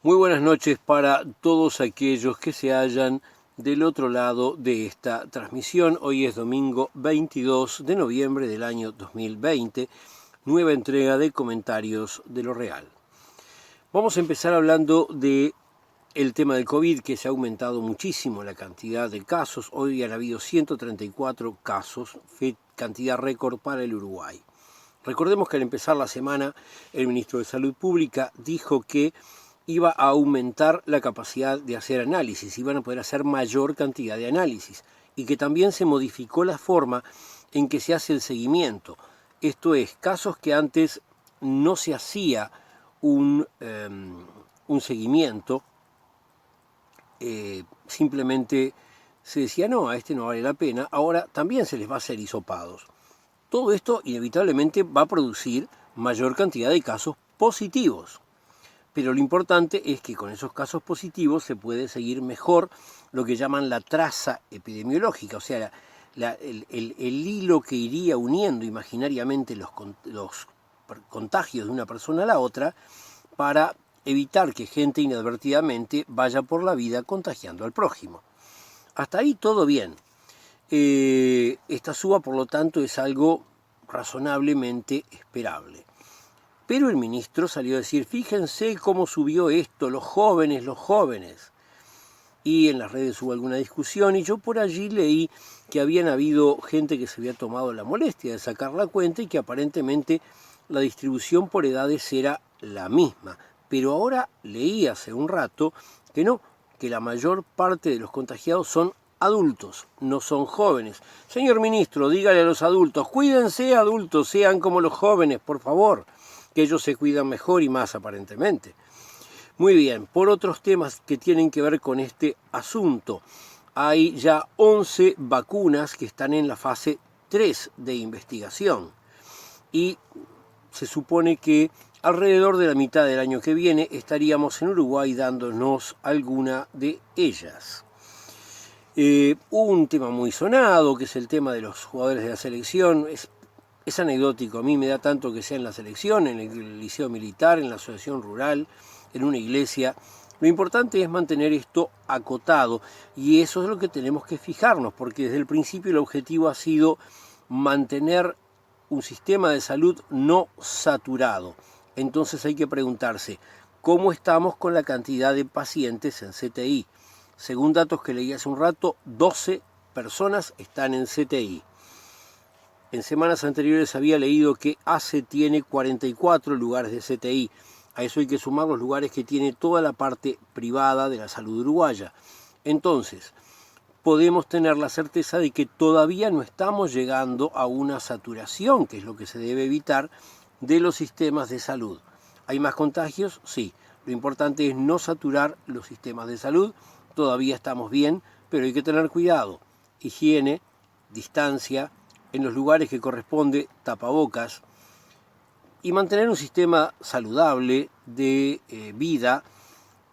Muy buenas noches para todos aquellos que se hallan del otro lado de esta transmisión. Hoy es domingo 22 de noviembre del año 2020, nueva entrega de Comentarios de lo Real. Vamos a empezar hablando de el tema del COVID, que se ha aumentado muchísimo la cantidad de casos. Hoy han habido 134 casos, cantidad récord para el Uruguay. Recordemos que al empezar la semana, el ministro de Salud Pública dijo que iba a aumentar la capacidad de hacer análisis, iban a poder hacer mayor cantidad de análisis y que también se modificó la forma en que se hace el seguimiento. Esto es, casos que antes no se hacía un seguimiento, simplemente se decía, no, a este no vale la pena, ahora también se les va a hacer hisopados. Todo esto inevitablemente va a producir mayor cantidad de casos positivos. Pero lo importante es que con esos casos positivos se puede seguir mejor lo que llaman la traza epidemiológica, o sea, el hilo que iría uniendo imaginariamente los contagios de una persona a la otra para evitar que gente inadvertidamente vaya por la vida contagiando al prójimo. Hasta ahí todo bien. Esta suba, por lo tanto, es algo razonablemente esperable. Pero el ministro salió a decir, fíjense cómo subió esto, los jóvenes. Y en las redes hubo alguna discusión y yo por allí leí que habían habido gente que se había tomado la molestia de sacar la cuenta y que aparentemente la distribución por edades era la misma. Pero ahora leí hace un rato que no, que la mayor parte de los contagiados son adultos, no son jóvenes. Señor ministro, dígale a los adultos, cuídense adultos, sean como los jóvenes, por favor, que ellos se cuidan mejor y más aparentemente. Muy bien, por otros temas que tienen que ver con este asunto, hay ya 11 vacunas que están en la fase 3 de investigación y se supone que alrededor de la mitad del año que viene estaríamos en Uruguay dándonos alguna de ellas. Hubo un tema muy sonado, que es el tema de los jugadores de la selección. Es anecdótico, a mí me da tanto que sea en la selección, en el liceo militar, en la asociación rural, en una iglesia. Lo importante es mantener esto acotado y eso es lo que tenemos que fijarnos, porque desde el principio el objetivo ha sido mantener un sistema de salud no saturado. Entonces hay que preguntarse, ¿cómo estamos con la cantidad de pacientes en CTI? Según datos que leí hace un rato, 12 personas están en CTI. En semanas anteriores había leído que ACE tiene 44 lugares de CTI. A eso hay que sumar los lugares que tiene toda la parte privada de la salud uruguaya. Entonces, podemos tener la certeza de que todavía no estamos llegando a una saturación, que es lo que se debe evitar, de los sistemas de salud. ¿Hay más contagios? Sí. Lo importante es no saturar los sistemas de salud. Todavía estamos bien, pero hay que tener cuidado. Higiene, distancia, en los lugares que corresponde, tapabocas, y mantener un sistema saludable de vida,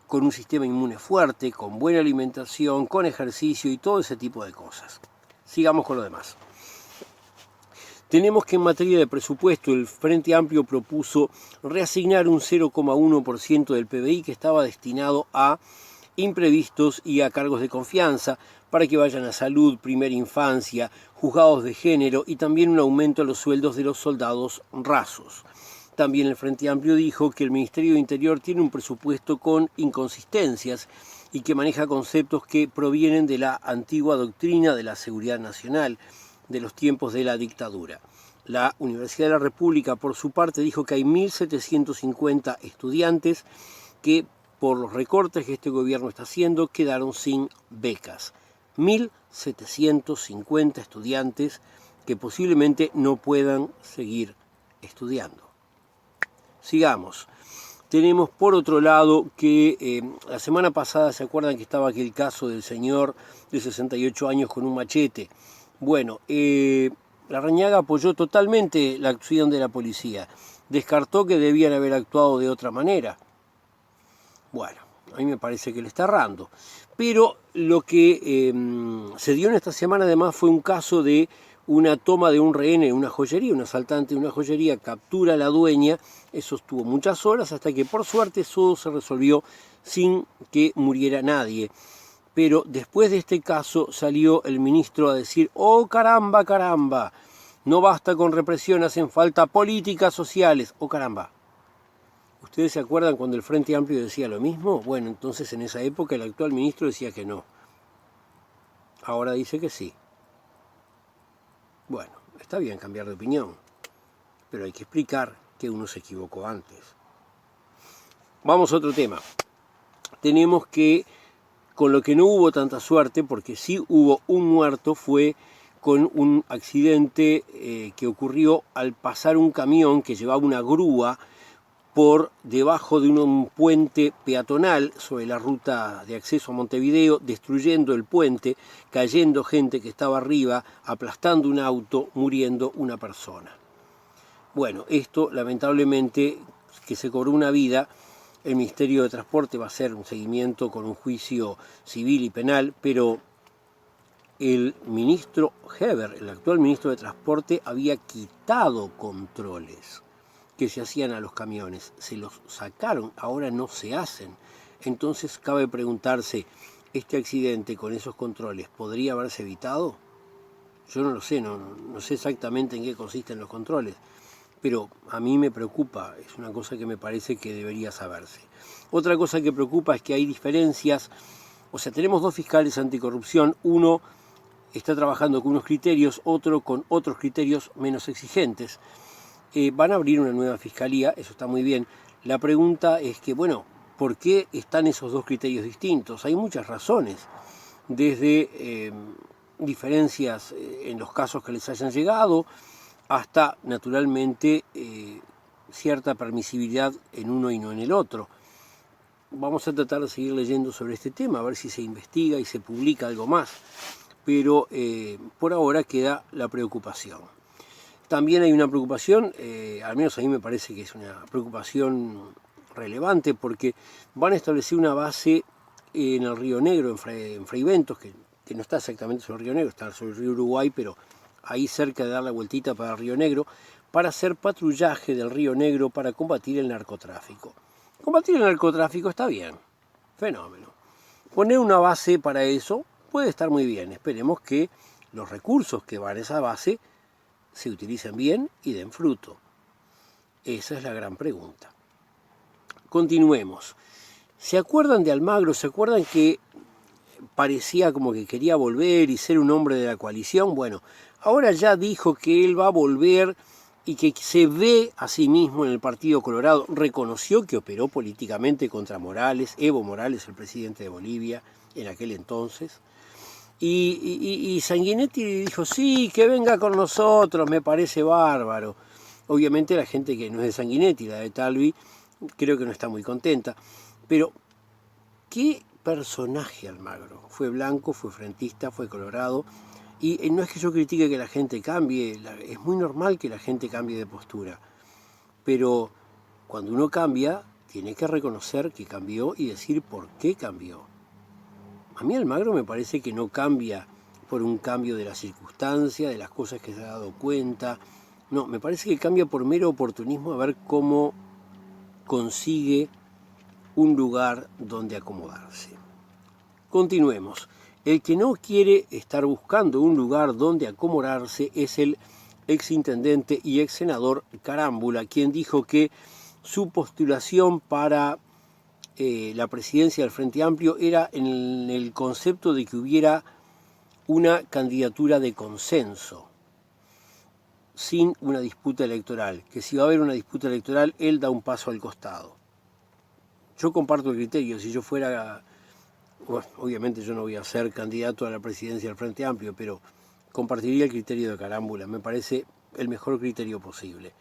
con un sistema inmune fuerte, con buena alimentación, con ejercicio y todo ese tipo de cosas. Sigamos con lo demás. Tenemos que en materia de presupuesto el Frente Amplio propuso reasignar un 0,1% del PBI que estaba destinado a imprevistos y a cargos de confianza para que vayan a salud, primera infancia, juzgados de género y también un aumento a los sueldos de los soldados rasos. También el Frente Amplio dijo que el Ministerio de Interior tiene un presupuesto con inconsistencias y que maneja conceptos que provienen de la antigua doctrina de la seguridad nacional, de los tiempos de la dictadura. La Universidad de la República, por su parte, dijo que hay 1.750 estudiantes que, por los recortes que este gobierno está haciendo, quedaron sin becas. 1.750 estudiantes que posiblemente no puedan seguir estudiando. Sigamos. Tenemos por otro lado que la semana pasada, ¿se acuerdan que estaba aquel caso del señor de 68 años con un machete? Bueno, Larrañaga apoyó totalmente la acción de la policía. Descartó que debían haber actuado de otra manera. Bueno, a mí me parece que le está errando. Pero lo que se dio en esta semana además fue un caso de una toma de un rehén en una joyería, un asaltante de una joyería captura a la dueña, eso estuvo muchas horas hasta que por suerte todo se resolvió sin que muriera nadie. Pero después de este caso salió el ministro a decir, oh caramba, caramba, no basta con represión, hacen falta políticas sociales, oh caramba. ¿Ustedes se acuerdan cuando el Frente Amplio decía lo mismo? Bueno, entonces en esa época el actual ministro decía que no. Ahora dice que sí. Bueno, está bien cambiar de opinión, pero hay que explicar que uno se equivocó antes. Vamos a otro tema. Tenemos que, con lo que no hubo tanta suerte, porque sí hubo un muerto, fue con un accidente que ocurrió al pasar un camión que llevaba una grúa por debajo de un puente peatonal sobre la ruta de acceso a Montevideo, destruyendo el puente, cayendo gente que estaba arriba, aplastando un auto, muriendo una persona. Bueno, esto lamentablemente que se cobró una vida, el Ministerio de Transporte va a hacer un seguimiento con un juicio civil y penal, pero el ministro Heber, el actual ministro de Transporte, había quitado controles que se hacían a los camiones, se los sacaron, ahora no se hacen. Entonces cabe preguntarse, ¿este accidente con esos controles podría haberse evitado? Yo no lo sé, no sé exactamente en qué consisten los controles, pero a mí me preocupa, es una cosa que me parece que debería saberse. Otra cosa que preocupa es que hay diferencias, o sea, tenemos dos fiscales anticorrupción, uno está trabajando con unos criterios, otro con otros criterios menos exigentes. Van a abrir una nueva fiscalía, eso está muy bien. La pregunta es que, bueno, ¿por qué están esos dos criterios distintos? Hay muchas razones, desde diferencias en los casos que les hayan llegado, hasta, naturalmente, cierta permisibilidad en uno y no en el otro. Vamos a tratar de seguir leyendo sobre este tema, a ver si se investiga y se publica algo más. Pero por ahora queda la preocupación. También hay una preocupación, al menos a mí me parece que es una preocupación relevante, porque van a establecer una base en el Río Negro, en Fraiventos, que no está exactamente sobre el Río Negro, está sobre el río Uruguay, pero ahí cerca de dar la vueltita para el Río Negro, para hacer patrullaje del Río Negro para combatir el narcotráfico. Combatir el narcotráfico está bien, fenómeno. Poner una base para eso puede estar muy bien, esperemos que los recursos que van a esa base se utilicen bien y den fruto. Esa es la gran pregunta. Continuemos. ¿Se acuerdan de Almagro? ¿Se acuerdan que parecía como que quería volver y ser un hombre de la coalición? Bueno, ahora ya dijo que él va a volver y que se ve a sí mismo en el Partido Colorado. Reconoció que operó políticamente contra Morales, Evo Morales, el presidente de Bolivia, en aquel entonces. Y Sanguinetti dijo, sí, que venga con nosotros, me parece bárbaro. Obviamente la gente que no es de Sanguinetti, la de Talvi, creo que no está muy contenta. Pero, ¿qué personaje Almagro? Fue blanco, fue frentista, fue colorado. Y no es que yo critique que la gente cambie, es muy normal que la gente cambie de postura. Pero cuando uno cambia, tiene que reconocer que cambió y decir por qué cambió. A mí Almagro me parece que no cambia por un cambio de la circunstancia, de las cosas que se ha dado cuenta. No, me parece que cambia por mero oportunismo a ver cómo consigue un lugar donde acomodarse. Continuemos. El que no quiere estar buscando un lugar donde acomodarse es el exintendente y ex senador Carámbula, quien dijo que su postulación para la presidencia del Frente Amplio era en el concepto de que hubiera una candidatura de consenso, sin una disputa electoral, que si va a haber una disputa electoral, él da un paso al costado. Yo comparto el criterio, si yo fuera, bueno, obviamente yo no voy a ser candidato a la presidencia del Frente Amplio, pero compartiría el criterio de Carámbula, me parece el mejor criterio posible.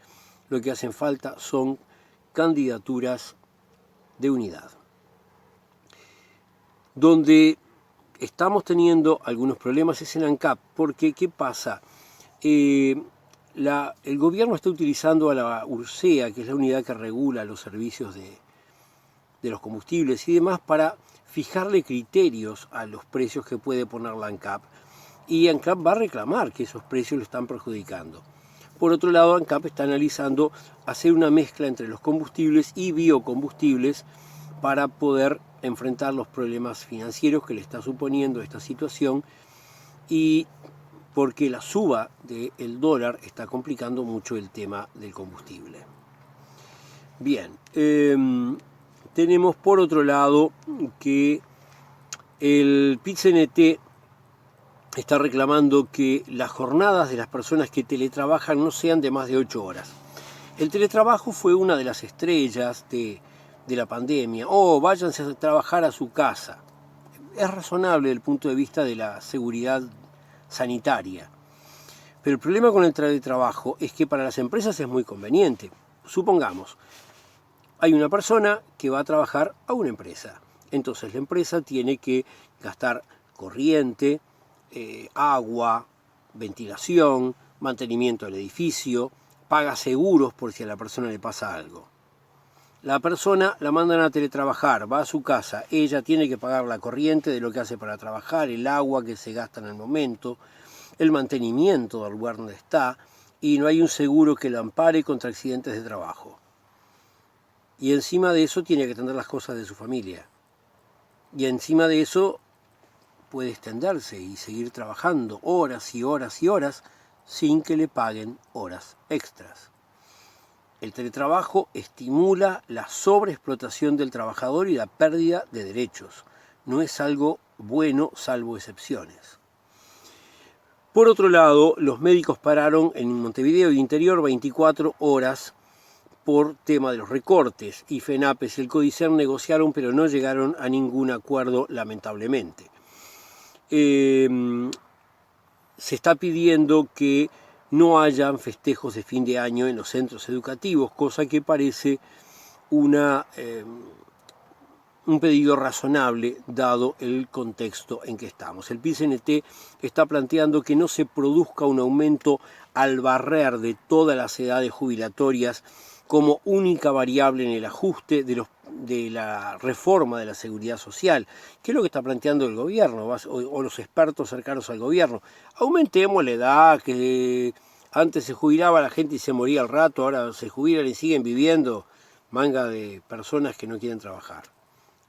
Lo que hacen falta son candidaturas de unidad. Donde estamos teniendo algunos problemas es en ANCAP, porque ¿qué pasa? El gobierno está utilizando a la URSEA, que es la unidad que regula los servicios de los combustibles y demás, para fijarle criterios a los precios que puede poner la ANCAP. y ANCAP va a reclamar que esos precios lo están perjudicando. Por otro lado, ANCAP está analizando hacer una mezcla entre los combustibles y biocombustibles para poder enfrentar los problemas financieros que le está suponiendo esta situación, y porque la suba del dólar está complicando mucho el tema del combustible. Bien, tenemos por otro lado que el PIT-CNT está reclamando que las jornadas de las personas que teletrabajan no sean de más de 8 horas. El teletrabajo fue una de las estrellas de la pandemia. Váyanse a trabajar a su casa. Es razonable desde el punto de vista de la seguridad sanitaria. Pero el problema con el teletrabajo es que para las empresas es muy conveniente. Supongamos, hay una persona que va a trabajar a una empresa. Entonces la empresa tiene que gastar corriente, agua, ventilación, mantenimiento del edificio, paga seguros por si a la persona le pasa algo. La persona la mandan a teletrabajar, va a su casa, ella tiene que pagar la corriente de lo que hace para trabajar, el agua que se gasta en el momento, el mantenimiento del lugar donde está, y no hay un seguro que la ampare contra accidentes de trabajo. Y encima de eso tiene que atender las cosas de su familia. Y encima de eso puede extenderse y seguir trabajando horas y horas y horas sin que le paguen horas extras. El teletrabajo estimula la sobreexplotación del trabajador y la pérdida de derechos. No es algo bueno, salvo excepciones. Por otro lado, los médicos pararon en Montevideo y Interior 24 horas por tema de los recortes, y FENAPES y el CODICERN negociaron, pero no llegaron a ningún acuerdo, lamentablemente. Se está pidiendo que no hayan festejos de fin de año en los centros educativos, cosa que parece un pedido razonable dado el contexto en que estamos. El PIT-CNT está planteando que no se produzca un aumento al barrer de todas las edades jubilatorias como única variable en el ajuste de la reforma de la seguridad social, que es lo que está planteando el gobierno o los expertos cercanos al gobierno. Aumentemos la edad, que antes se jubilaba la gente y se moría al rato, ahora se jubilan y siguen viviendo, manga de personas que no quieren trabajar.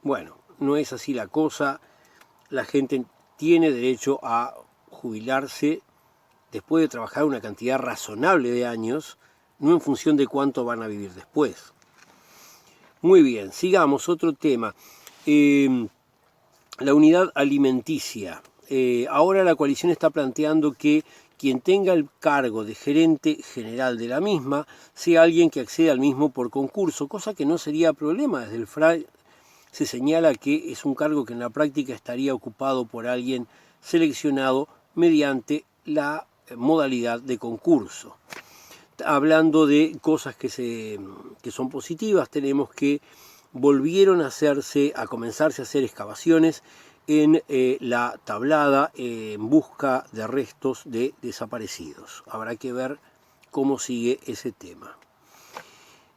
Bueno, no es así la cosa. La gente tiene derecho a jubilarse después de trabajar una cantidad razonable de años, no en función de cuánto van a vivir después. Muy bien, sigamos, otro tema. La unidad alimenticia. Ahora la coalición está planteando que quien tenga el cargo de gerente general de la misma sea alguien que acceda al mismo por concurso, cosa que no sería problema. Desde el FRAE se señala que es un cargo que en la práctica estaría ocupado por alguien seleccionado mediante la modalidad de concurso. Hablando de cosas que son positivas, tenemos que volvieron a comenzarse a hacer excavaciones en la Tablada en busca de restos de desaparecidos. Habrá que ver cómo sigue ese tema.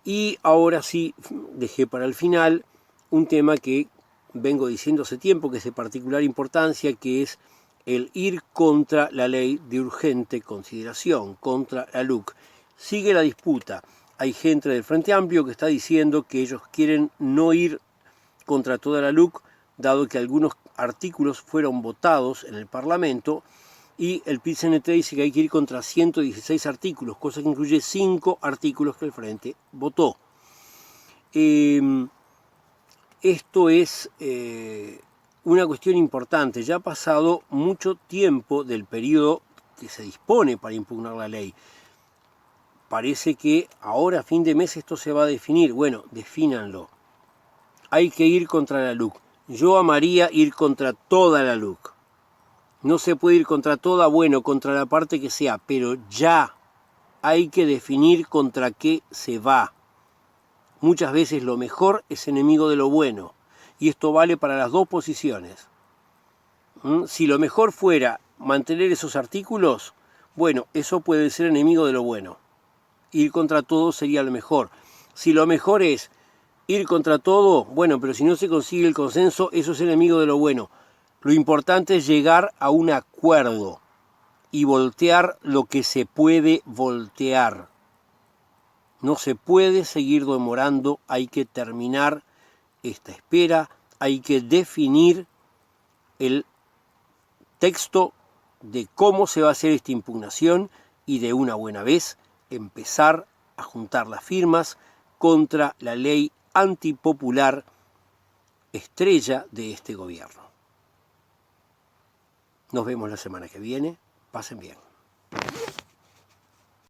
Y ahora sí, dejé para el final un tema que vengo diciendo hace tiempo, que es de particular importancia, que es el ir contra la ley de urgente consideración, contra la LUC. Sigue la disputa. Hay gente del Frente Amplio que está diciendo que ellos quieren no ir contra toda la LUC, dado que algunos artículos fueron votados en el Parlamento, y el PIT-CNT dice que hay que ir contra 116 artículos, cosa que incluye 5 artículos que el Frente votó. Esto es una cuestión importante. Ya ha pasado mucho tiempo del periodo que se dispone para impugnar la ley. Parece que ahora a fin de mes esto se va a definir. Bueno, defínanlo. Hay que ir contra la LUC. Yo amaría ir contra toda la LUC. No se puede ir contra toda, bueno, contra la parte que sea, pero ya hay que definir contra qué se va. Muchas veces lo mejor es enemigo de lo bueno, y esto vale para las dos posiciones. Si lo mejor fuera mantener esos artículos, bueno, eso puede ser enemigo de lo bueno. Ir contra todo sería lo mejor. Si lo mejor es ir contra todo, bueno, pero si no se consigue el consenso, eso es enemigo de lo bueno. Lo importante es llegar a un acuerdo. y voltear lo que se puede voltear. No se puede seguir demorando, hay que terminar esta espera, hay que definir el texto de cómo se va a hacer esta impugnación y de una buena vez empezar a juntar las firmas contra la ley antipopular estrella de este gobierno. Nos vemos la semana que viene. Pasen bien.